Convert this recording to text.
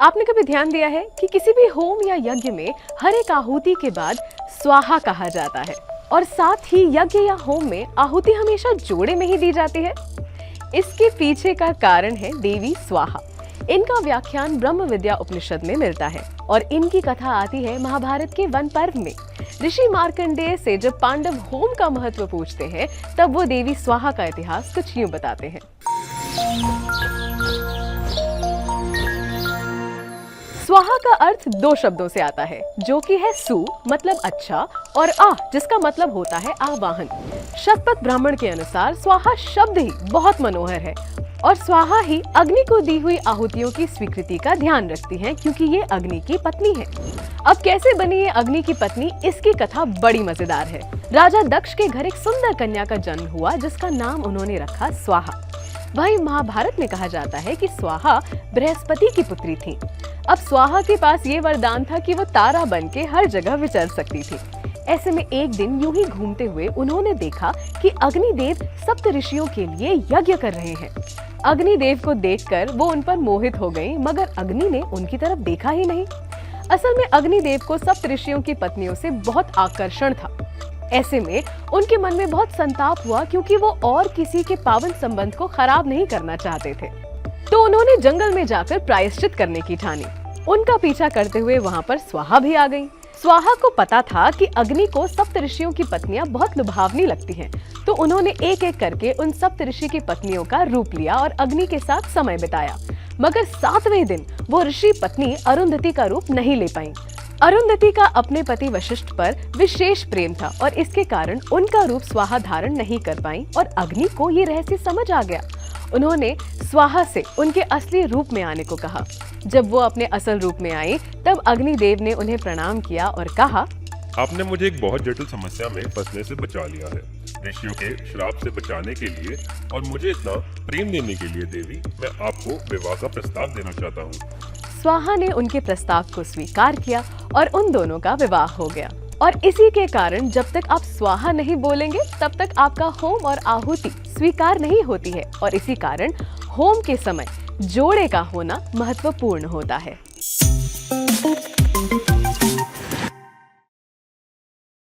आपने कभी ध्यान दिया है कि किसी भी होम या यज्ञ में हर एक आहुति के बाद स्वाहा कहा जाता है और साथ ही यज्ञ या होम में आहुति हमेशा जोड़े में ही दी जाती है। इसके पीछे का कारण है देवी स्वाहा। इनका व्याख्यान ब्रह्म विद्या उपनिषद में मिलता है और इनकी कथा आती है महाभारत के वन पर्व में। ऋषि मार्कंडेय से जब पांडव होम का महत्व पूछते हैं तब वो देवी स्वाहा का इतिहास कुछ यूं बताते हैं। स्वाहा का अर्थ दो शब्दों से आता है, जो कि है सु मतलब अच्छा और आह जिसका मतलब होता है आवाहन। शतपथ ब्राह्मण के अनुसार स्वाहा शब्द ही बहुत मनोहर है और स्वाहा ही अग्नि को दी हुई आहुतियों की स्वीकृति का ध्यान रखती है, क्योंकि ये अग्नि की पत्नी है। अब कैसे बनी ये अग्नि की पत्नी, इसकी कथा बड़ी मजेदार है। राजा दक्ष के घर एक सुंदर कन्या का जन्म हुआ जिसका नाम उन्होंने रखा स्वाहा। वहीं महाभारत में कहा जाता है कि स्वाहा बृहस्पति की पुत्री थी। अब स्वाहा के पास ये वरदान था कि वो तारा बन के हर जगह विचर सकती थी। ऐसे में एक दिन यूं ही घूमते हुए उन्होंने देखा कि अग्निदेव सप्त ऋषियों के लिए यज्ञ कर रहे हैं। अग्निदेव को देखकर वो उन पर मोहित हो गई, मगर अग्नि ने उनकी तरफ देखा ही नहीं। असल में अग्निदेव को सप्त ऋषियों की पत्नियों से बहुत आकर्षण था। ऐसे में उनके मन में बहुत संताप हुआ, क्योंकि वो और किसी के पावन संबंध को खराब नहीं करना चाहते थे। तो उन्होंने जंगल में जाकर प्रायश्चित करने की ठानी। उनका पीछा करते हुए वहाँ पर स्वाहा भी आ गई। स्वाहा को पता था कि अग्नि को सप्त ऋषियों की पत्नियां बहुत लुभावनी लगती हैं, तो उन्होंने एक एक करके उन सप्त ऋषि की पत्नियों का रूप लिया और अग्नि के साथ समय बिताया। मगर 7वें दिन वो ऋषि पत्नी अरुंधति का रूप नहीं ले पाई। अरुंधति का अपने पति वशिष्ठ पर विशेष प्रेम था और इसके कारण उनका रूप स्वाहा धारण नहीं कर पाई और अग्नि को ये रहस्य समझ आ गया। उन्होंने स्वाहा से उनके असली रूप में आने को कहा। जब वो अपने असल रूप में आई तब अग्निदेव ने उन्हें प्रणाम किया और कहा, आपने मुझे एक बहुत जटिल समस्या में फंसने से बचा लिया है। ऋषियों के श्राप से बचाने के लिए और मुझे इतना प्रेम देने के लिए देवी, मैं आपको विवाह का प्रस्ताव देना चाहता हूँ। स्वाहा ने उनके प्रस्ताव को स्वीकार किया और उन दोनों का विवाह हो गया। और इसी के कारण जब तक आप स्वाहा नहीं बोलेंगे तब तक आपका होम और आहुति स्वीकार नहीं होती है और इसी कारण होम के समय जोड़े का होना महत्वपूर्ण होता है।